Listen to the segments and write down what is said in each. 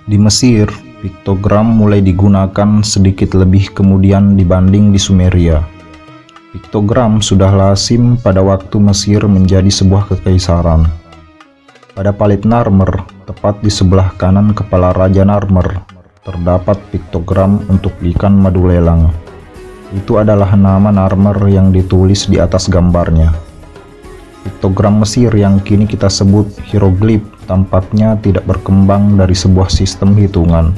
Di Mesir, piktogram mulai digunakan sedikit lebih kemudian dibanding di Sumeria. Piktogram sudah lazim pada waktu Mesir menjadi sebuah kekaisaran. Pada palit Narmer, tepat di sebelah kanan kepala Raja Narmer, terdapat piktogram untuk ikan madu lelang. Itu adalah nama Narmer yang ditulis di atas gambarnya. Piktogram Mesir yang kini kita sebut hieroglif tampaknya tidak berkembang dari sebuah sistem hitungan.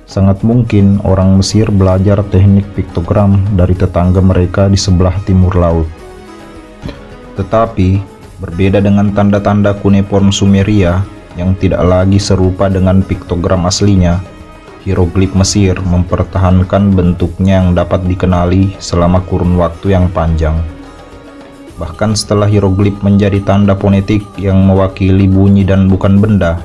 Sangat mungkin orang Mesir belajar teknik piktogram dari tetangga mereka di sebelah timur laut. Tetapi, berbeda dengan tanda-tanda kuneiform Sumeria yang tidak lagi serupa dengan piktogram aslinya, hieroglif Mesir mempertahankan bentuknya yang dapat dikenali selama kurun waktu yang panjang. Bahkan setelah hieroglif menjadi tanda fonetik yang mewakili bunyi dan bukan benda,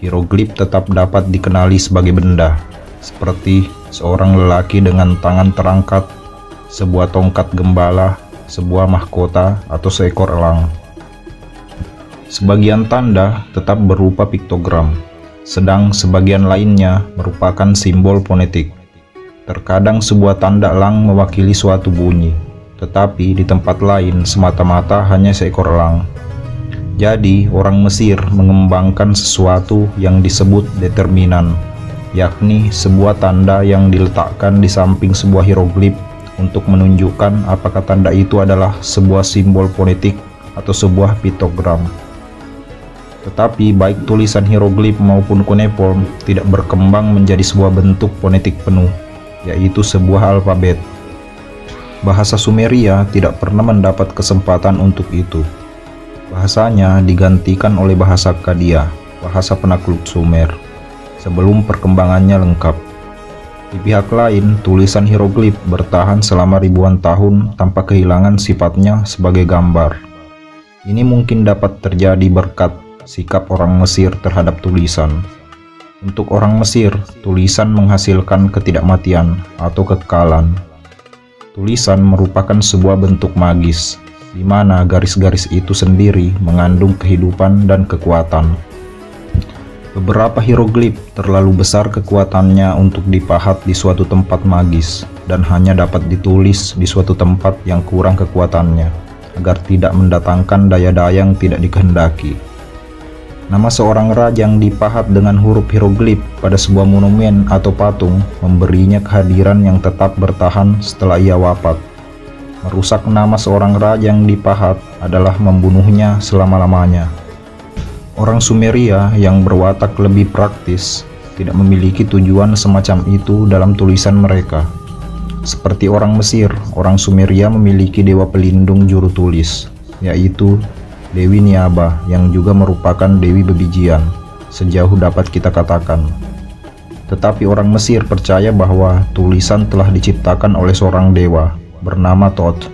hieroglif tetap dapat dikenali sebagai benda, seperti seorang lelaki dengan tangan terangkat, sebuah tongkat gembala, sebuah mahkota, atau seekor elang. Sebagian tanda tetap berupa piktogram, sedang sebagian lainnya merupakan simbol fonetik. Terkadang sebuah tanda elang mewakili suatu bunyi, tetapi di tempat lain semata-mata hanya seekor elang. Jadi, orang Mesir mengembangkan sesuatu yang disebut determinan, yakni sebuah tanda yang diletakkan di samping sebuah hieroglif untuk menunjukkan apakah tanda itu adalah sebuah simbol fonetik atau sebuah piktogram. Tetapi baik tulisan hieroglif maupun kuneiform tidak berkembang menjadi sebuah bentuk fonetik penuh, yaitu sebuah alfabet. Bahasa Sumeria tidak pernah mendapat kesempatan untuk itu. Bahasanya digantikan oleh bahasa Akkadia, bahasa penakluk Sumer, sebelum perkembangannya lengkap. Di pihak lain, tulisan hieroglif bertahan selama ribuan tahun tanpa kehilangan sifatnya sebagai gambar. Ini mungkin dapat terjadi berkat sikap orang Mesir terhadap tulisan. Untuk orang Mesir, tulisan menghasilkan ketidakmatian atau kekekalan. Tulisan merupakan sebuah bentuk magis, di mana garis-garis itu sendiri mengandung kehidupan dan kekuatan. Beberapa hieroglif terlalu besar kekuatannya untuk dipahat di suatu tempat magis, dan hanya dapat ditulis di suatu tempat yang kurang kekuatannya, agar tidak mendatangkan daya-daya yang tidak dikehendaki. Nama seorang raja yang dipahat dengan huruf hieroglif pada sebuah monumen atau patung memberinya kehadiran yang tetap bertahan setelah ia wafat. Merusak nama seorang raja yang dipahat adalah membunuhnya selama-lamanya. Orang Sumeria yang berwatak lebih praktis tidak memiliki tujuan semacam itu dalam tulisan mereka. Seperti orang Mesir, orang Sumeria memiliki dewa pelindung juru tulis, yaitu Dewi Niaba, yang juga merupakan Dewi Bebijian, sejauh dapat kita katakan. Tetapi orang Mesir percaya bahwa tulisan telah diciptakan oleh seorang dewa bernama Thoth,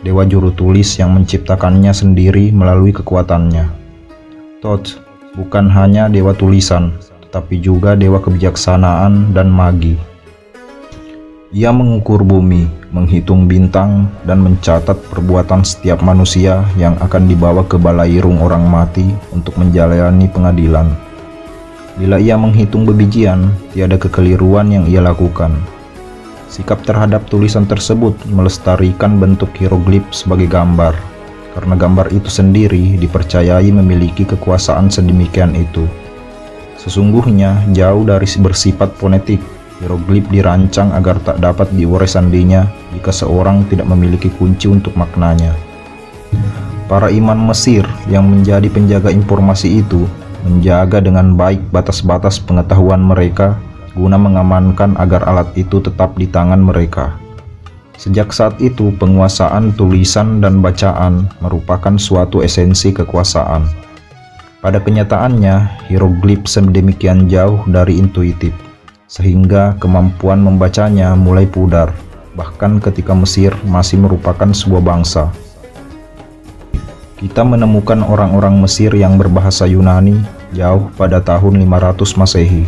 dewa juru tulis yang menciptakannya sendiri melalui kekuatannya. Thoth bukan hanya dewa tulisan, tetapi juga dewa kebijaksanaan dan magi. Ia mengukur bumi, menghitung bintang, dan mencatat perbuatan setiap manusia yang akan dibawa ke balairung orang mati untuk menjalani pengadilan. Bila ia menghitung bebijian, tiada kekeliruan yang ia lakukan. Sikap terhadap tulisan tersebut melestarikan bentuk hieroglif sebagai gambar, karena gambar itu sendiri dipercayai memiliki kekuasaan sedemikian itu. Sesungguhnya jauh dari bersifat fonetik, hieroglif dirancang agar tak dapat diurai sandinya jika seorang tidak memiliki kunci untuk maknanya. Para imam Mesir yang menjadi penjaga informasi itu menjaga dengan baik batas-batas pengetahuan mereka guna mengamankan agar alat itu tetap di tangan mereka. Sejak saat itu, penguasaan tulisan dan bacaan merupakan suatu esensi kekuasaan. Pada kenyataannya, hieroglif sedemikian jauh dari intuitif, sehingga kemampuan membacanya mulai pudar, bahkan ketika Mesir masih merupakan sebuah bangsa. Kita menemukan orang-orang Mesir yang berbahasa Yunani jauh pada tahun 500 Masehi,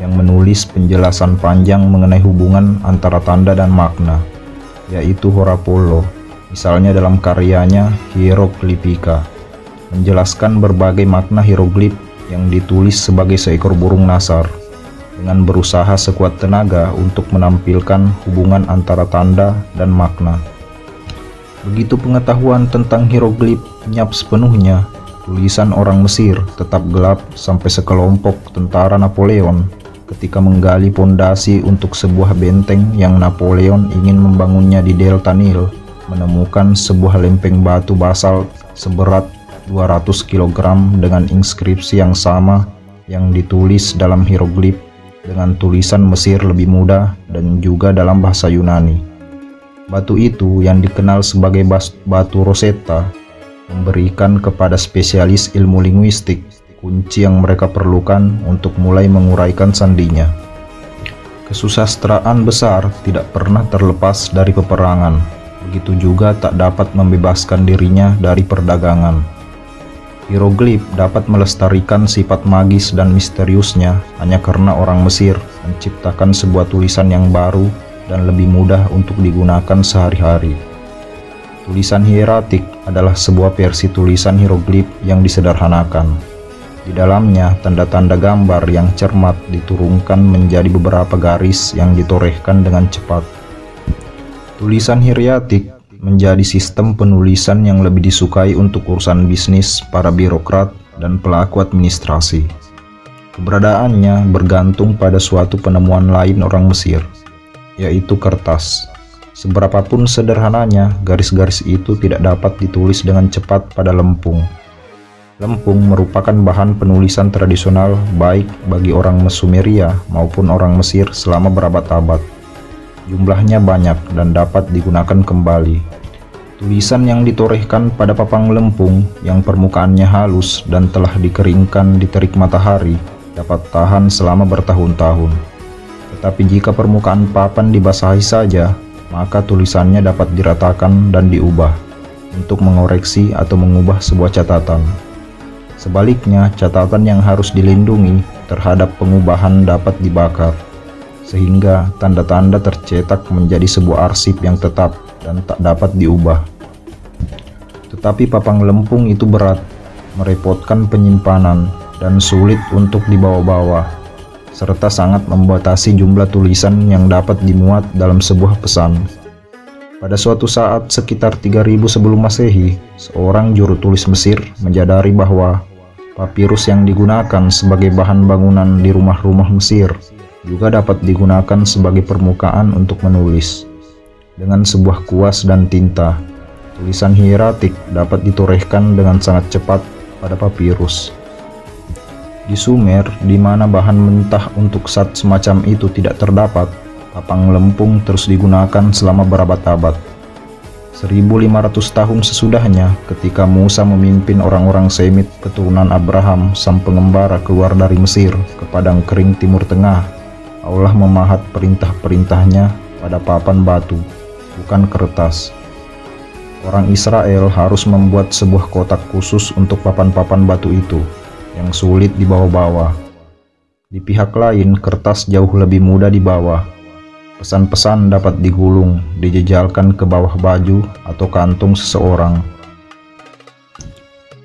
yang menulis penjelasan panjang mengenai hubungan antara tanda dan makna, yaitu Horapollo, misalnya dalam karyanya Hieroglyphica, menjelaskan berbagai makna hieroglif yang ditulis sebagai seekor burung nasar, dengan berusaha sekuat tenaga untuk menampilkan hubungan antara tanda dan makna. Begitu pengetahuan tentang hieroglif lenyap sepenuhnya, tulisan orang Mesir tetap gelap sampai sekelompok tentara Napoleon ketika menggali pondasi untuk sebuah benteng yang Napoleon ingin membangunnya di Delta Nil, menemukan sebuah lempeng batu basalt seberat 200 kg dengan inskripsi yang sama yang ditulis dalam hieroglif dengan tulisan Mesir lebih mudah dan juga dalam bahasa Yunani. Batu itu yang dikenal sebagai batu Rosetta memberikan kepada spesialis ilmu linguistik kunci yang mereka perlukan untuk mulai menguraikan sandinya. Kesusastraan besar tidak pernah terlepas dari peperangan, begitu juga tak dapat membebaskan dirinya dari perdagangan. Hieroglif dapat melestarikan sifat magis dan misteriusnya hanya karena orang Mesir menciptakan sebuah tulisan yang baru dan lebih mudah untuk digunakan sehari-hari. Tulisan hieratik adalah sebuah versi tulisan hieroglif yang disederhanakan. Di dalamnya, tanda-tanda gambar yang cermat diturunkan menjadi beberapa garis yang ditorehkan dengan cepat. Tulisan hieratik menjadi sistem penulisan yang lebih disukai untuk urusan bisnis para birokrat dan pelaku administrasi. Keberadaannya bergantung pada suatu penemuan lain orang Mesir, yaitu kertas. Seberapapun sederhananya, garis-garis itu tidak dapat ditulis dengan cepat pada lempung. Lempung merupakan bahan penulisan tradisional baik bagi orang Sumeria maupun orang Mesir selama berabad-abad. Jumlahnya banyak dan dapat digunakan kembali. Tulisan yang ditorehkan pada papang lempung yang permukaannya halus dan telah dikeringkan di terik matahari dapat tahan selama bertahun-tahun. Tetapi jika permukaan papan dibasahi saja, maka tulisannya dapat diratakan dan diubah untuk mengoreksi atau mengubah sebuah catatan. Sebaliknya, catatan yang harus dilindungi terhadap pengubahan dapat dibakar, sehingga tanda-tanda tercetak menjadi sebuah arsip yang tetap dan tak dapat diubah. Tetapi papang lempung itu berat, merepotkan penyimpanan, dan sulit untuk dibawa-bawa, serta sangat membatasi jumlah tulisan yang dapat dimuat dalam sebuah pesan. Pada suatu saat sekitar 3000 sebelum Masehi, seorang juru tulis Mesir menyadari bahwa papirus yang digunakan sebagai bahan bangunan di rumah-rumah Mesir juga dapat digunakan sebagai permukaan untuk menulis. Dengan sebuah kuas dan tinta, tulisan hieratik dapat ditorehkan dengan sangat cepat pada papirus. Di Sumer, di mana bahan mentah untuk zat semacam itu tidak terdapat, papang lempung terus digunakan selama berabad-abad. 1500 tahun sesudahnya, ketika Musa memimpin orang-orang Semit keturunan Abraham sang pengembara keluar dari Mesir ke padang kering Timur Tengah, Allah memahat perintah-perintahnya pada papan batu, bukan kertas. Orang Israel harus membuat sebuah kotak khusus untuk papan-papan batu itu, yang sulit dibawa-bawa. Di pihak lain, kertas jauh lebih mudah dibawa. Pesan-pesan dapat digulung, dijejalkan ke bawah baju atau kantung seseorang.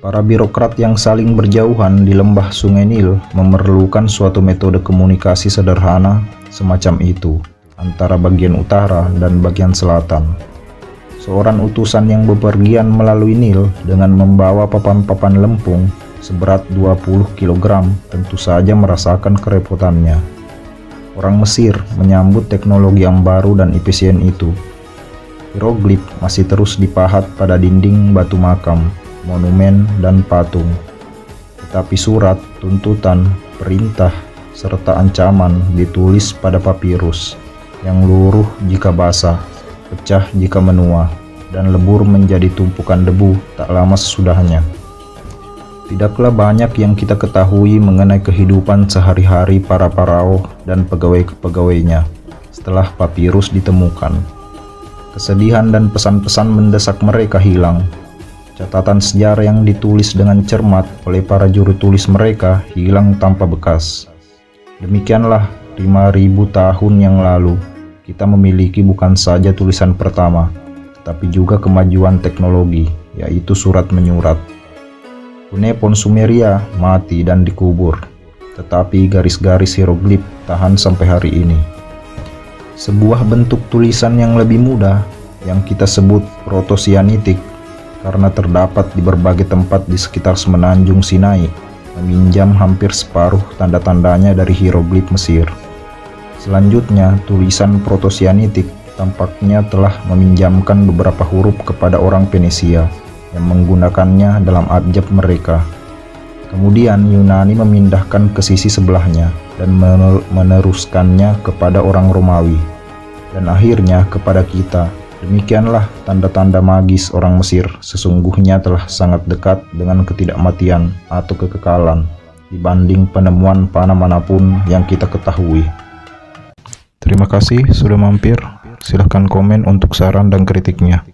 Para birokrat yang saling berjauhan di lembah Sungai Nil memerlukan suatu metode komunikasi sederhana semacam itu antara bagian utara dan bagian selatan. Seorang utusan yang bepergian melalui Nil dengan membawa papan-papan lempung seberat 20 kg tentu saja merasakan kerepotannya. Orang Mesir menyambut teknologi yang baru dan efisien itu. Hieroglif masih terus dipahat pada dinding batu makam, monumen, dan patung. Tetapi surat, tuntutan, perintah, serta ancaman ditulis pada papirus yang luruh jika basah, pecah jika menua, dan lebur menjadi tumpukan debu tak lama sesudahnya. Tidaklah banyak yang kita ketahui mengenai kehidupan sehari-hari para faraoh dan pegawai-pegawainya setelah papirus ditemukan. Kesedihan dan pesan-pesan mendesak mereka hilang. Catatan sejarah yang ditulis dengan cermat oleh para juru tulis mereka hilang tanpa bekas. Demikianlah 5000 tahun yang lalu kita memiliki bukan saja tulisan pertama, tetapi juga kemajuan teknologi, yaitu surat menyurat. Cuneiform Sumeria mati dan dikubur, tetapi garis-garis hieroglif tahan sampai hari ini. Sebuah bentuk tulisan yang lebih mudah yang kita sebut Proto-Sianitik karena terdapat di berbagai tempat di sekitar semenanjung Sinai, meminjam hampir separuh tanda-tandanya dari hieroglif Mesir. Selanjutnya, tulisan Proto-Sianitik tampaknya telah meminjamkan beberapa huruf kepada orang Venesia yang menggunakannya dalam abjad mereka. Kemudian Yunani memindahkan ke sisi sebelahnya dan meneruskannya kepada orang Romawi, dan akhirnya kepada kita. Demikianlah tanda-tanda magis orang Mesir sesungguhnya telah sangat dekat dengan ketidakmatian atau kekekalan dibanding penemuan panah manapun yang kita ketahui. Terima kasih sudah mampir. Silahkan komen untuk saran dan kritiknya.